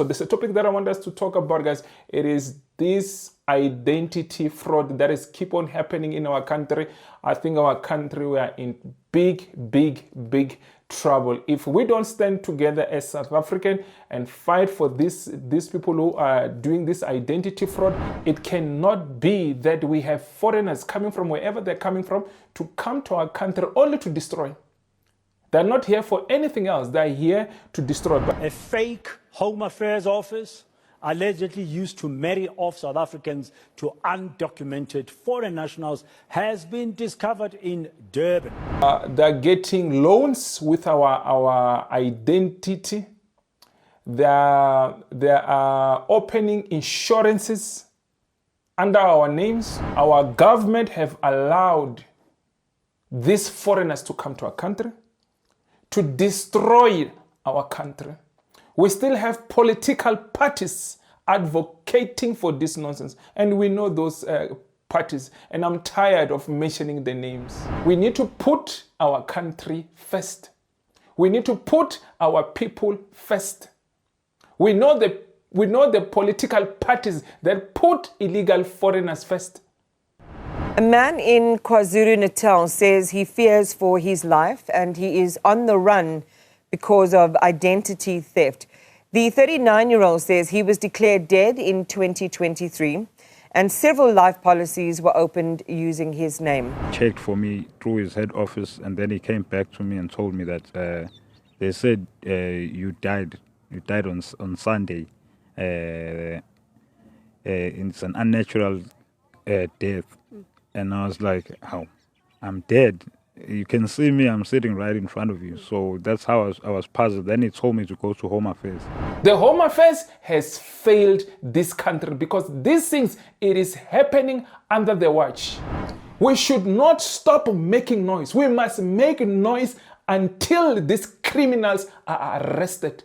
So there's a topic that I want us to talk about, guys. It is this identity fraud that is keep on happening in our country. I think our country, we are in big trouble if we don't stand together as South African and fight for these people who are doing this identity fraud. It cannot be that we have foreigners coming from wherever they're coming from to come to our country only to destroy. They're not here for anything else. They're here to destroy. A fake Home Affairs office allegedly used to marry off South Africans to undocumented foreign nationals has been discovered in Durban. They're getting loans with our identity. They are opening insurances under our names. Our government have allowed these foreigners to come to our country to destroy our country. We still have political parties advocating for this nonsense. And we know those parties. And I'm tired of mentioning the names. We need to put our country first. We need to put our people first. We know the political parties that put illegal foreigners first. A man in KwaZulu-Natal says he fears for his life and he is on the run because of identity theft. The 39-year-old says he was declared dead in 2023 and several life policies were opened using his name. Checked for me through his head office, and then he came back to me and told me that they said you died on Sunday. It's an unnatural death. And I was like, how? I'm dead. You can see me, I'm sitting right in front of you. So that's how I was puzzled. Then he told me to go to Home Affairs. The Home Affairs has failed this country because these things, it is happening under the watch. We should not stop making noise. We must make noise until these criminals are arrested.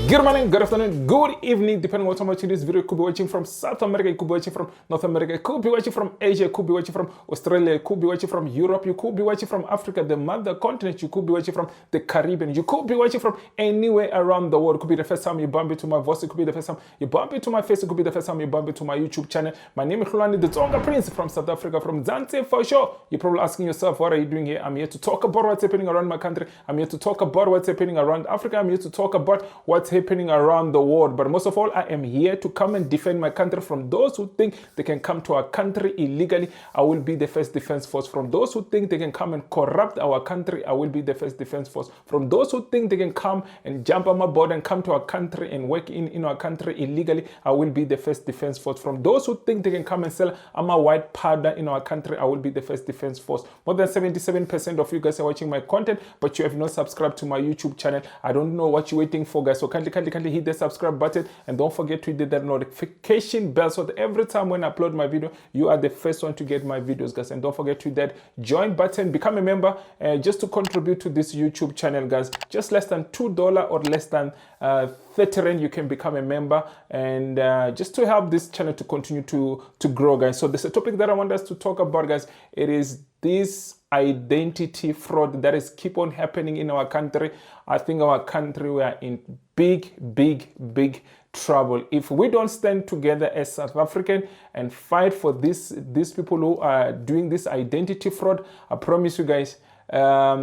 Good morning, good afternoon, good evening, depending on how much this video. You could be watching from South America, you could be watching from North America, you could be watching from Asia, you could be watching from Australia, you could be watching from Europe, you could be watching from Africa, the mother continent, you could be watching from the Caribbean, you could be watching from anywhere around the world. It could be the first time you bump into my voice, it could be the first time you bump into my face, it could be the first time you bump into my YouTube channel. My name is Hlulani, the Tsonga Prince from South Africa, from Zanzibar for sure. You're probably asking yourself, what are you doing here? I'm here to talk about what's happening around my country. I'm here to talk about what's happening around Africa. I'm here to talk about what's happening around the world. But most of all, I am here to come and defend my country from those who think they can come to our country illegally. I will be the first defense force. From those who think they can come and corrupt our country, I will be the first defense force. From those who think they can come and jump on my board and come to our country and work in our country illegally, I will be the first defense force. From those who think they can come and sell armor white powder in our country, I will be the first defense force. More than 77% of you guys are watching my content, but you have not subscribed to my YouTube channel. I don't know what you're waiting for, guys. So kindly hit the subscribe button and don't forget to hit that notification bell so that every time when I upload my video, you are the first one to get my videos, guys. And don't forget to hit that join button, become a member, just to contribute to this YouTube channel, guys. Just less than $2 or less than 30 rand, you can become a member, and just to help this channel to continue to grow, guys. So there's a topic that I want us to talk about, guys. It is this identity fraud that is keep on happening in our country. I think our country, we are in big trouble if we don't stand together as South African and fight for these people who are doing this identity fraud. I promise you guys,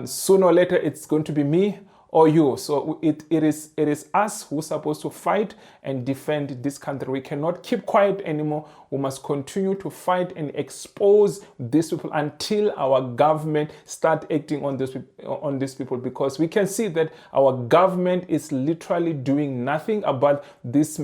sooner or later it's going to be me or you. So it is us who's supposed to fight and defend this country. We cannot keep quiet anymore. We must continue to fight and expose these people until our government start acting on these people, because we can see that our government is literally doing nothing about these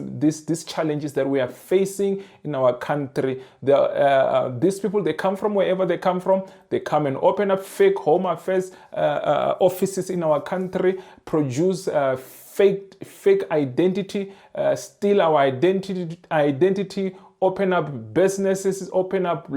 challenges that we are facing in our country. These people, they come from wherever they come from. They come and open up fake Home Affairs offices in our country, produce fake identity, steal our identity, open up businesses, open up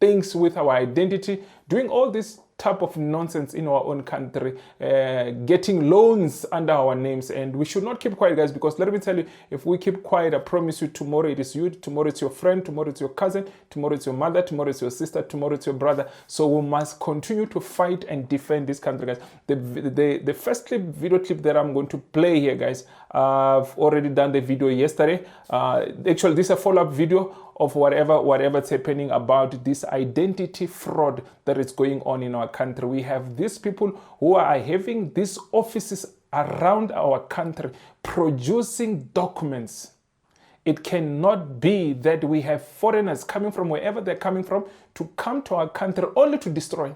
things with our identity, doing all these type of nonsense in our own country, getting loans under our names. And we should not keep quiet, guys, because let me tell you, if we keep quiet, I promise you, tomorrow it is you, tomorrow it's your friend, tomorrow it's your cousin, tomorrow it's your mother, tomorrow it's your sister, tomorrow it's your brother. So we must continue to fight and defend this country, guys. The first video clip that I'm going to play here, guys, I've already done the video yesterday. Actually, this is a follow-up video of whatever's happening about this identity fraud that is going on in our country. We have these people who are having these offices around our country producing documents. It cannot be that we have foreigners coming from wherever they're coming from to come to our country only to destroy.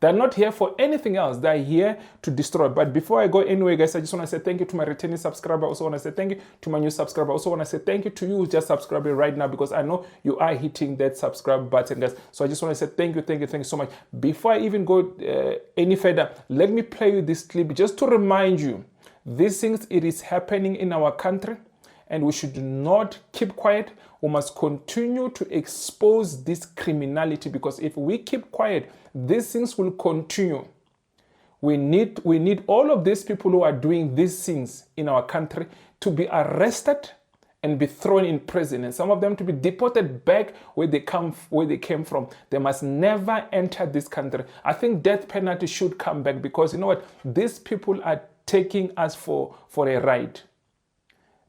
They're not here for anything else. They're here to destroy. But before I go anyway, guys, I just want to say thank you to my returning subscriber. I also want to say thank you to my new subscriber. I also want to say thank you to you who's just subscribing right now, because I know you are hitting that subscribe button, guys. So I just want to say thank you so much. Before I even go any further, let me play you this clip just to remind you, these things, it is happening in our country, and we should not keep quiet. We must continue to expose this criminality, because if we keep quiet, these things will continue. We need all of these people who are doing these things in our country to be arrested and be thrown in prison, and some of them to be deported back where they came from. They must never enter this country. I think death penalty should come back, because you know what? These people are taking us for a ride.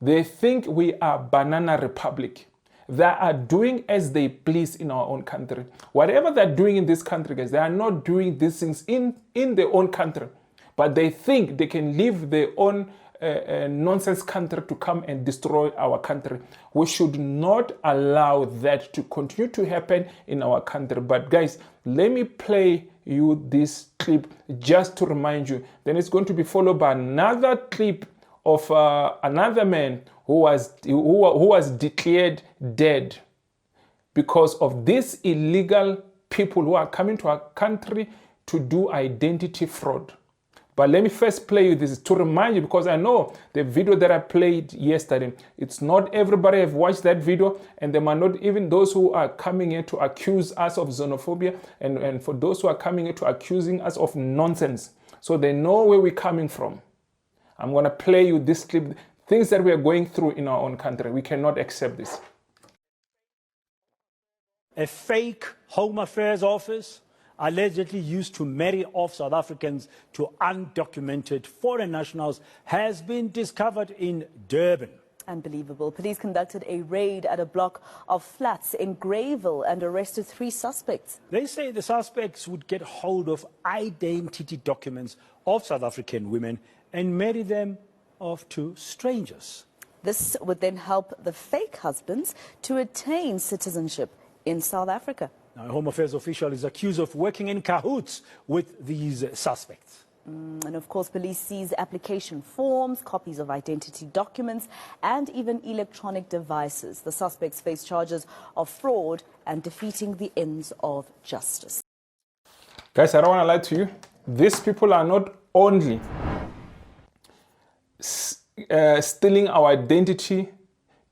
They think we are banana republic. They are doing as they please in our own country. Whatever they're doing in this country, guys, they are not doing these things in their own country. But they think they can leave their own nonsense country to come and destroy our country. We should not allow that to continue to happen in our country. But guys, let me play you this clip just to remind you. Then it's going to be followed by another clip of another man who was declared dead because of these illegal people who are coming to our country to do identity fraud. But let me first play you this to remind you, because I know the video that I played yesterday, it's not everybody have watched that video, and there might not even those who are coming here to accuse us of xenophobia, and for those who are coming here to accusing us of nonsense. So they know where we're coming from. I'm going to play you this clip, things that we are going through in our own country. We cannot accept this. A fake Home Affairs office allegedly used to marry off South Africans to undocumented foreign nationals has been discovered in Durban. Unbelievable. Police conducted a raid at a block of flats in Greyville and arrested 3 suspects. They say the suspects would get hold of identity documents of South African women and marry them off to strangers. This would then help the fake husbands to attain citizenship in South Africa. Now, a Home Affairs official is accused of working in cahoots with these suspects. And of course, police seized application forms, copies of identity documents, and even electronic devices. The suspects face charges of fraud and defeating the ends of justice. Guys, I don't want to lie to you. These people are not only stealing our identity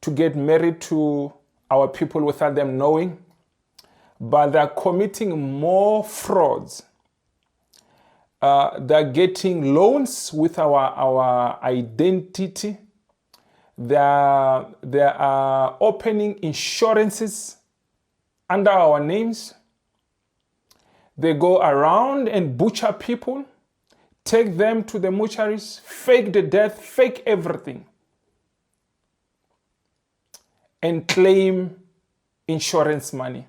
to get married to our people without them knowing, but they're committing more frauds. They're getting loans with our identity. They are opening insurances under our names. They go around and butcher people, take them to the mortuaries, fake the death, fake everything, and claim insurance money.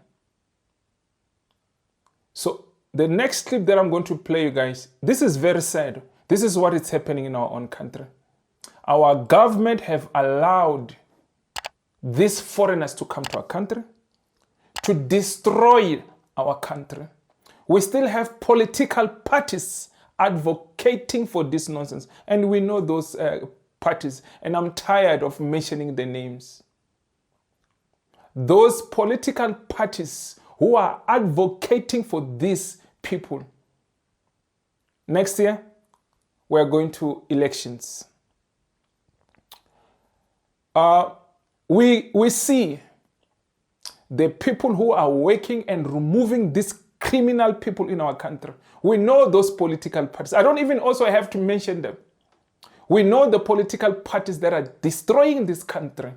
So the next clip that I'm going to play you guys, this is very sad. This is what is happening in our own country. Our government have allowed these foreigners to come to our country, to destroy our country. We still have political parties advocating for this nonsense. And we know those parties, and I'm tired of mentioning the names. Those political parties who are advocating for these people. Next year, we're going to elections. We see the people who are working and removing these criminal people in our country. We know those political parties. I don't even also have to mention them. We know the political parties that are destroying this country.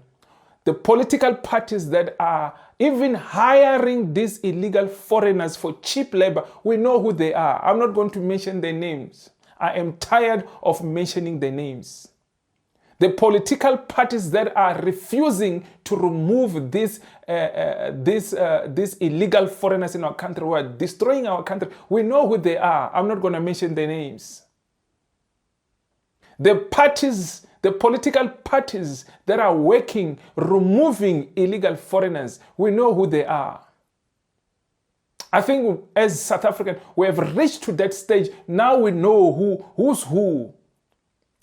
The political parties that are even hiring these illegal foreigners for cheap labor. We know who they are. I'm not going to mention their names. I am tired of mentioning their names. The political parties that are refusing to remove these illegal foreigners in our country who are destroying our country, we know who they are. I'm not going to mention their names. The parties, the political parties that are working, removing illegal foreigners, we know who they are. I think as South Africans, we have reached to that stage. Now we know who's who.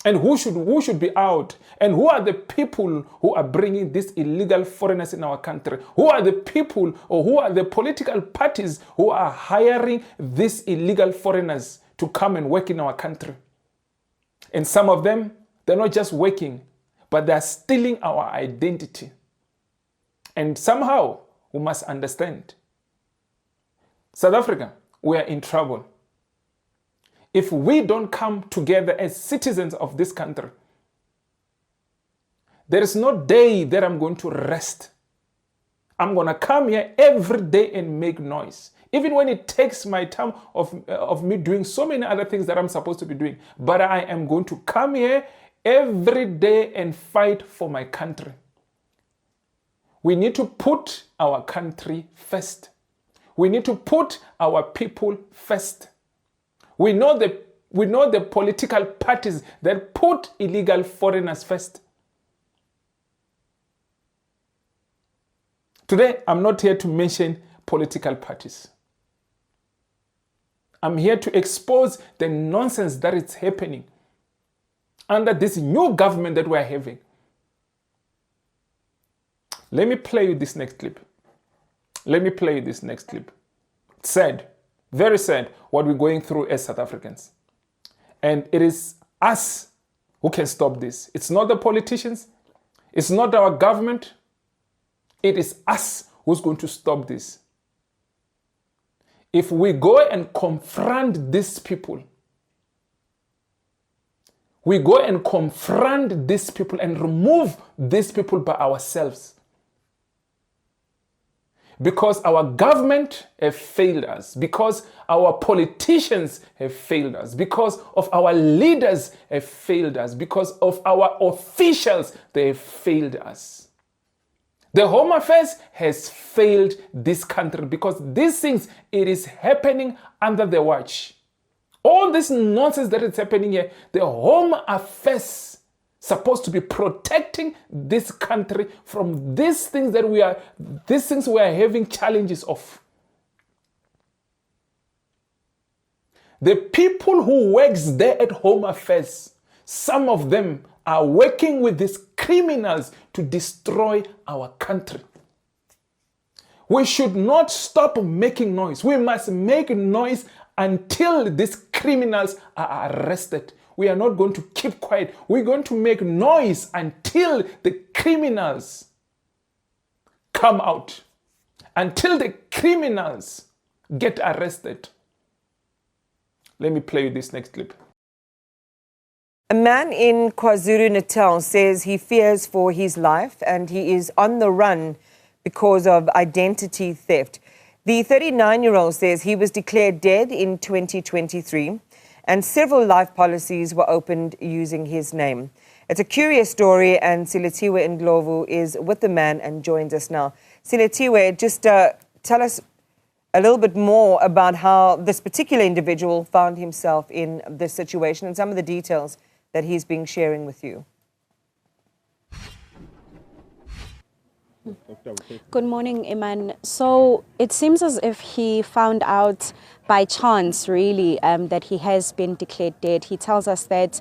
And who should be out? And who are the people who are bringing these illegal foreigners in our country? Who are the people or who are the political parties who are hiring these illegal foreigners to come and work in our country? And some of them, they're not just working, but they're stealing our identity. And somehow, we must understand, South Africa, we are in trouble. If we don't come together as citizens of this country, there is no day that I'm going to rest. I'm going to come here every day and make noise. Even when it takes my time of me doing so many other things that I'm supposed to be doing. But I am going to come here every day and fight for my country. We need to put our country first. We need to put our people first. We know the political parties that put illegal foreigners first. Today, I'm not here to mention political parties. I'm here to expose the nonsense that is happening under this new government that we're having. Let me play you this next clip. It's sad. Very sad what we're going through as South Africans. And it is us who can stop this. It's not the politicians. It's not our government. It is us who's going to stop this. If we go and confront these people, and remove these people by ourselves, because our government have failed us, because our politicians have failed us, because of our leaders have failed us, because of our officials, they have failed us. The Home Affairs has failed this country because these things, it is happening under their watch. All this nonsense that is happening here, the Home Affairs supposed to be protecting this country from these things we are having challenges of. The people who works there at Home Affairs, some of them are working with these criminals to destroy our country. We should not stop making noise. We must make noise until these criminals are arrested. We are not going to keep quiet. We're going to make noise until the criminals come out, until the criminals get arrested. Let me play you this next clip. A man in KwaZulu-Natal says he fears for his life and he is on the run because of identity theft. The 39-year-old says he was declared dead in 2023 and several life policies were opened using his name. It's a curious story, and Siletiwe Ndlovu is with the man and joins us now. Siletiwe, just tell us a little bit more about how this particular individual found himself in this situation and some of the details that he's been sharing with you. Good morning, Iman. So it seems as if he found out by chance, really, that he has been declared dead. He tells us that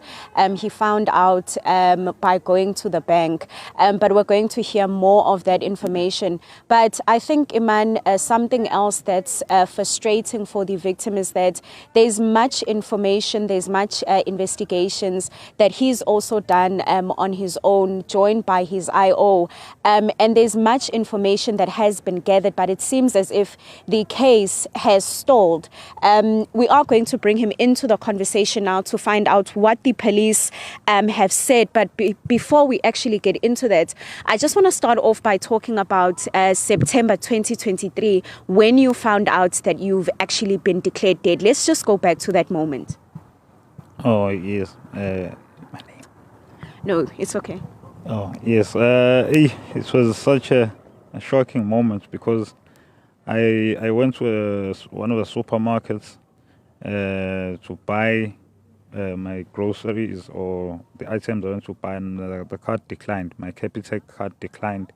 he found out by going to the bank, but we're going to hear more of that information. But I think, Iman, something else that's frustrating for the victim is that there's much information, there's much investigations that he's also done on his own, joined by his IO, and there's much information that has been gathered, but it seems as if the case has stalled. We are going to bring him into the conversation now to find out what the police have said. But before we actually get into that, I just want to start off by talking about September 2023, when you found out that you've actually been declared dead. Let's just go back to that moment. Oh, yes. My name. No, it's okay. Oh, yes. It was such a shocking moment because I went to one of the supermarkets to buy my groceries or the items I went to buy, and the card declined. My Capitec card declined.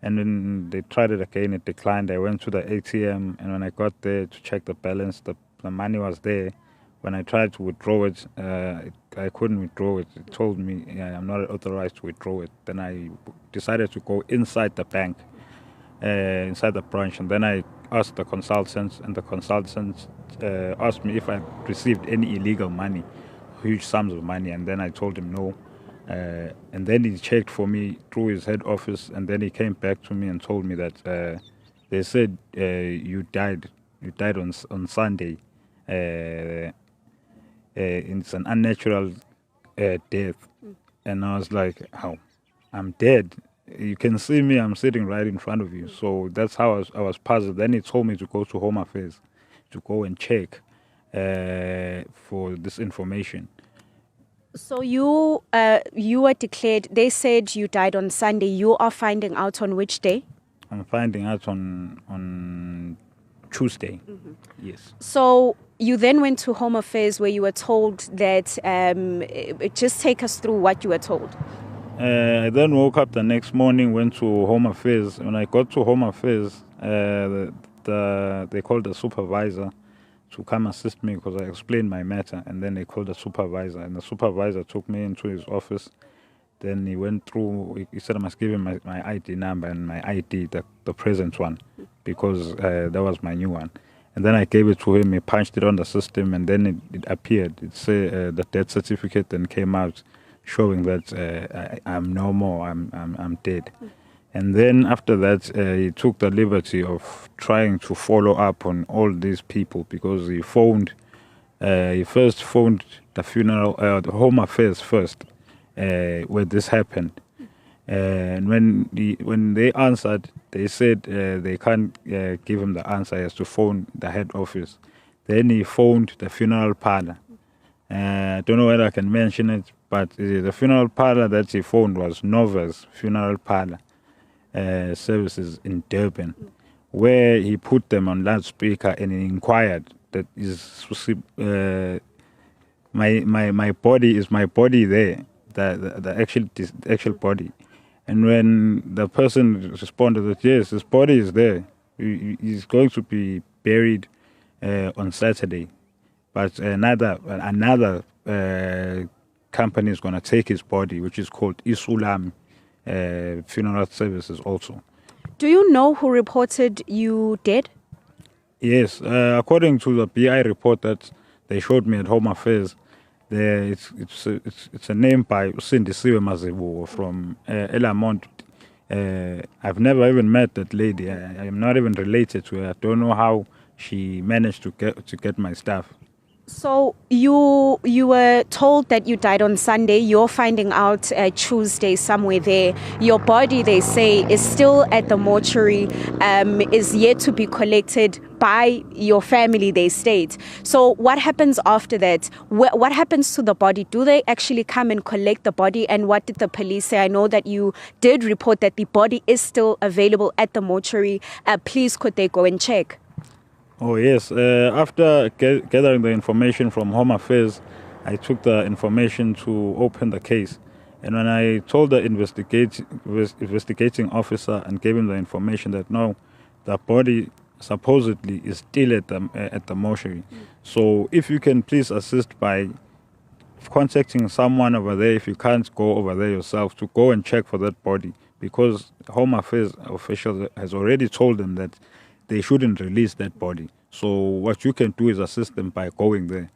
And then they tried it again, it declined. I went to the ATM, and when I got there to check the balance, the money was there. When I tried to withdraw it, I couldn't withdraw it. It told me I'm not authorized to withdraw it. Then I decided to go inside the bank, inside the branch, and then I asked the consultants, and the consultants asked me if I received any illegal money, huge sums of money, and then I told him no. And then he checked for me through his head office, and then he came back to me and told me that they said you died on Sunday. It's an unnatural death. And I was like, how? I'm dead. You can see me, I'm sitting right in front of you. So that's how I was puzzled. Then he told me to go to Home Affairs to go and check for this information. So you were declared, they said you died on Sunday. You are finding out on which day? I'm finding out on Tuesday. Mm-hmm. Yes. So you then went to Home Affairs where you were told that, just take us through what you were told. I then woke up the next morning, went to Home Affairs. When I got to Home Affairs, they called the supervisor to come assist me because I explained my matter, and then they called the supervisor, and the supervisor took me into his office. Then he went through, he said I must give him my ID number and my ID, the present one, because that was my new one. And then I gave it to him, he punched it on the system, and then it appeared. It said the death certificate then came out showing that I'm no more, I'm dead. And then after that, he took the liberty of trying to follow up on all these people, because he first phoned the funeral, the Home Affairs first, where this happened. And when they answered, they said they can't give him the answer. He has to phone the head office. Then he phoned the funeral parlor. I don't know whether I can mention it, but the funeral parlor that he phoned was Nova's Funeral Parlor Services in Durban, where he put them on loudspeaker and he inquired that my body is my body there, the actual body. And when the person responded that yes, his body is there, he's going to be buried on Saturday, but another company is going to take his body, which is called Hlulani Funeral Services also. Do you know who reported you dead? Yes, according to the BI report that they showed me at Home Affairs, it's a name by Syndicates from Elamont. I've never even met that lady. I am not even related to her. I don't know how she managed to get my stuff. So you were told that you died on Sunday. You're finding out Tuesday somewhere there. Your body, they say, is still at the mortuary, is yet to be collected by your family, they state. So what happens after that? What happens to the body? Do they actually come and collect the body? And what did the police say? I know that you did report that the body is still available at the mortuary. Please, could they go and check? Oh, yes. After gathering the information from Home Affairs, I took the information to open the case. And when I told the investigating officer and gave him the information that no, the body supposedly is still at the mortuary. So if you can please assist by contacting someone over there, if you can't go over there yourself, to go and check for that body, because Home Affairs officials has already told them that they shouldn't release that body. So what you can do is assist them by going there.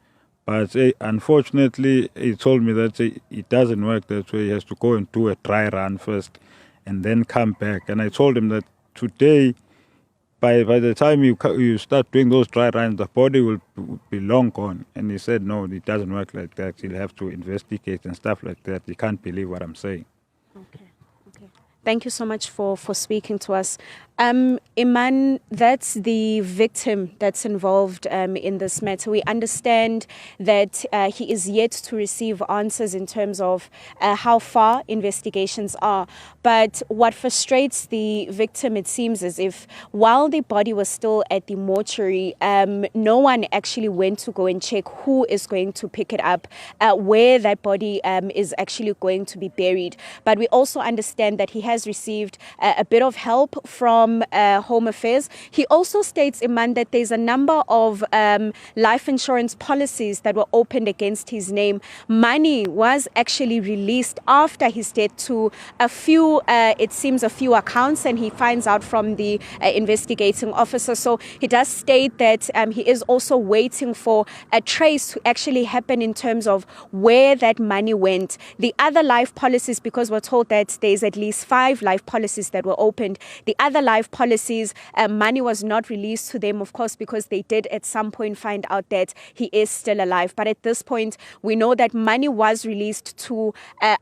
But unfortunately, he told me that it doesn't work that way. He has to go and do a dry run first and then come back. And I told him that today, by the time you start doing those dry runs, the body will be long gone. And he said, no, it doesn't work like that. You'll have to investigate and stuff like that. You can't believe what I'm saying. Okay. Thank you so much for speaking to us. Iman, that's the victim that's involved in this matter. We understand that he is yet to receive answers in terms of how far investigations are. But what frustrates the victim, it seems as if while the body was still at the mortuary, no one actually went to go and check who is going to pick it up, where that body is actually going to be buried. But we also understand that he has received a bit of help from Home Affairs. He also states, Iman, that there's a number of life insurance policies that were opened against his name. Money was actually released after his death to a few, it seems, a few accounts, and he finds out from the investigating officer. So he does state that he is also waiting for a trace to actually happen in terms of where that money went. The other life policies, because we're told that there's at least 5 life policies that were opened, the other life policies, money was not released to them, of course, because they did at some point find out that he is still alive. But at this point, we know that money was released to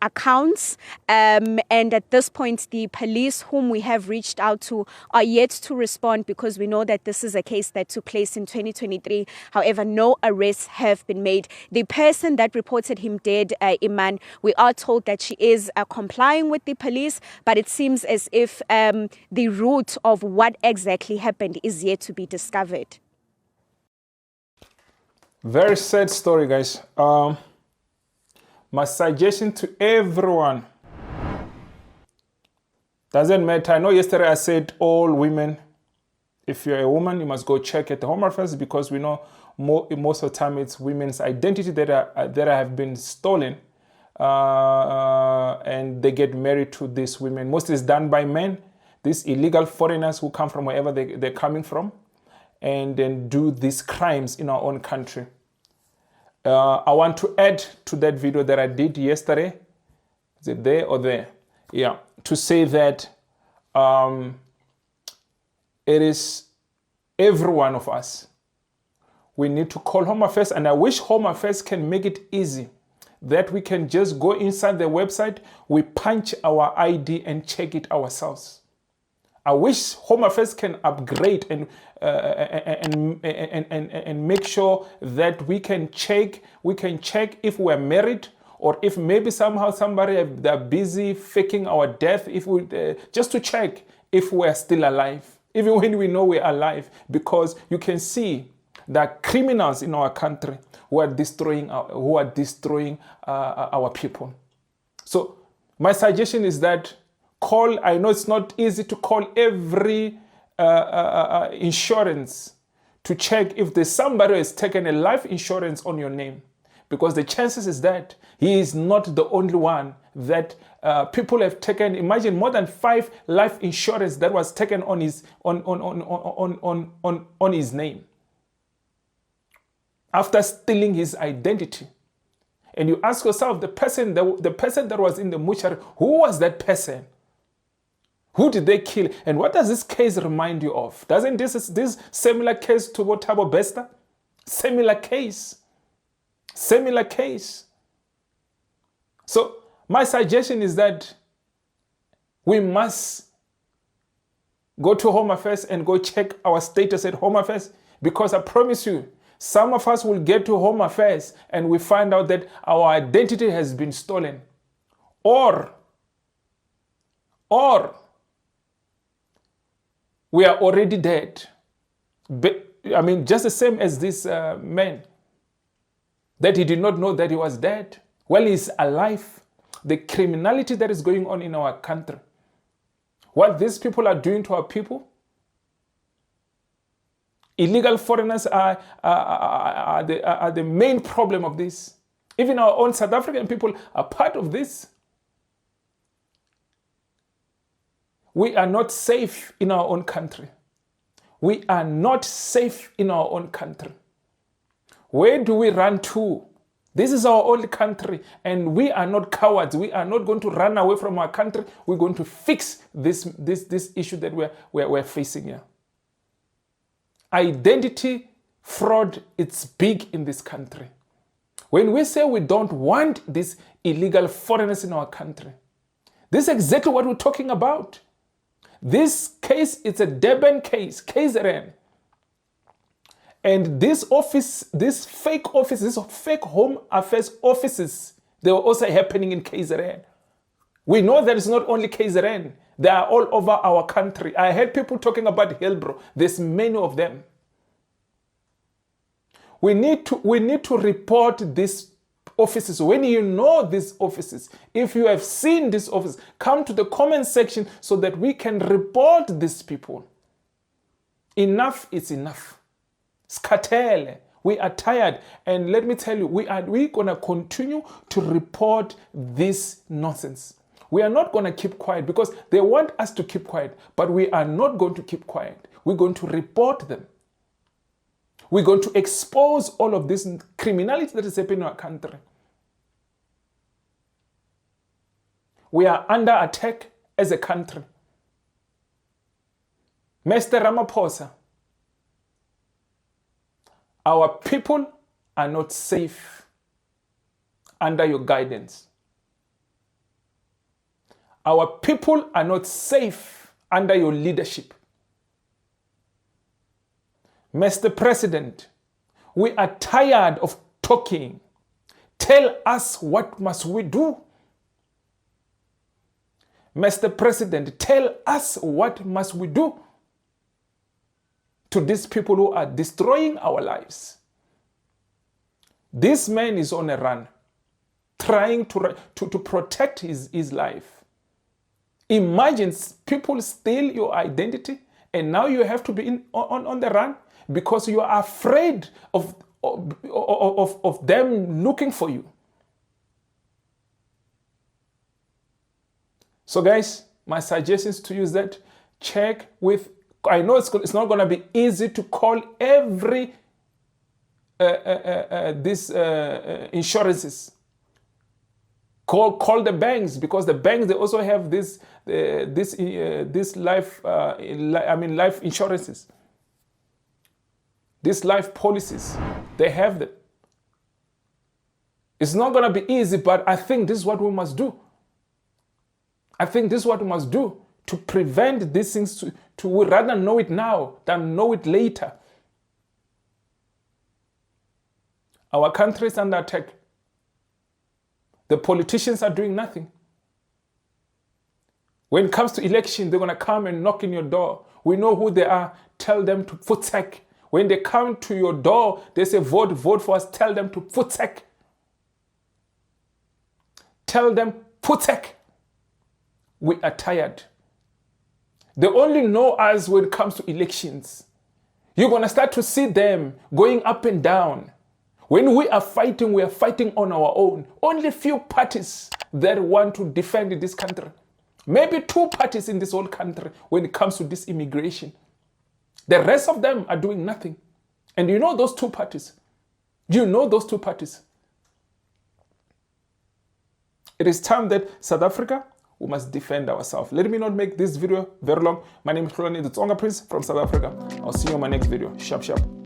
accounts. And at this point, the police whom we have reached out to are yet to respond, because we know that this is a case that took place in 2023. However, no arrests have been made. The person that reported him dead, Iman, we are told that she is complying with the police, but it seems as if the root of what exactly happened is yet to be discovered. Very sad story, guys. My suggestion to everyone, doesn't matter. I know yesterday I said all women, if you're a woman, you must go check at the Home Affairs, because we know most of the time it's women's identity that have been stolen, and they get married to these women. Mostly it's done by men, these illegal foreigners who come from wherever they're coming from, and then do these crimes in our own country. I want to add to that video that I did yesterday. Is it there or there? Yeah, to say that it is every one of us. We need to call Home Affairs, and I wish Home Affairs can make it easy that we can just go inside the website, we punch our ID and check it ourselves. I wish Home Affairs can upgrade and make sure that we can check if we're married, or if maybe somehow they're busy faking our death, if we just to check if we're still alive, even when we know we're alive, because you can see that criminals in our country who are destroying our people. So my suggestion is that call. I know it's not easy to call every insurance to check if there's somebody who has taken a life insurance on your name, because the chances is that he is not the only one that people have taken. Imagine more than 5 life insurance that was taken on his on his name after stealing his identity. And you ask yourself, the person that was in the mortuary, who was that person? Who did they kill? And what does this case remind you of? Doesn't this similar case to what Thabo Bester? Similar case. Similar case. So my suggestion is that we must go to Home Affairs and go check our status at Home Affairs, because I promise you, some of us will get to Home Affairs and we find out that our identity has been stolen. Or we are already dead. I mean, just the same as this man, that he did not know that he was dead. Well, he's alive. The criminality that is going on in our country, what these people are doing to our people, Illegal foreigners are the main problem of this. Even our own South African people are part of this. We are not safe in our own country. We are not safe in our own country. Where do we run to? This is our own country, and we are not cowards. We are not going to run away from our country. We're going to fix this issue that we're facing here. Identity fraud, it's big in this country. When we say we don't want these illegal foreigners in our country, this is exactly what we're talking about. This case, it's a Durban case, KZN. And this office, this fake Home Affairs offices, they were also happening in KZN. We know that it's not only KZN. They are all over our country. I heard people talking about Hillbrow. There's many of them. We need to report these offices. When you know these offices, if you have seen this office, come to the comment section so that we can report these people. Enough is enough. Skatele. We are tired. And let me tell you, we're going to continue to report this nonsense. We are not going to keep quiet because they want us to keep quiet, but we are not going to keep quiet. We're going to report them. We're going to expose all of this criminality that is happening in our country. We are under attack as a country. Mr. Ramaphosa, our people are not safe under your guidance. Our people are not safe under your leadership. Mr. President, we are tired of talking. Tell us what must we do. Mr. President, tell us what must we do to these people who are destroying our lives. This man is on a run, trying to protect his life. Imagine people steal your identity and now you have to be on the run because you are afraid of them looking for you. So guys, my suggestions to you is that check with, I know it's not going to be easy to call every insurances. Call the banks, because the banks, they also have this life life insurances. These life policies, they have them. It's not going to be easy, but I think this is what we must do. I think this is what we must do to prevent these things to rather know it now than know it later. Our country is under attack. The politicians are doing nothing. When it comes to election, they're going to come and knock in your door. We know who they are. Tell them to vote. When they come to your door, they say, vote for us. Tell them to vote. Tell them, vote. We are tired. They only know us when it comes to elections. You're going to start to see them going up and down. When we are fighting on our own. Only few parties that want to defend this country. Maybe 2 parties in this whole country when it comes to this immigration. The rest of them are doing nothing. And you know those 2 parties. You know those 2 parties. It is time that South Africa, we must defend ourselves. Let me not make this video very long. My name is Hlulani, the Tsonga Prince from South Africa. I'll see you in my next video. Sharp, sharp.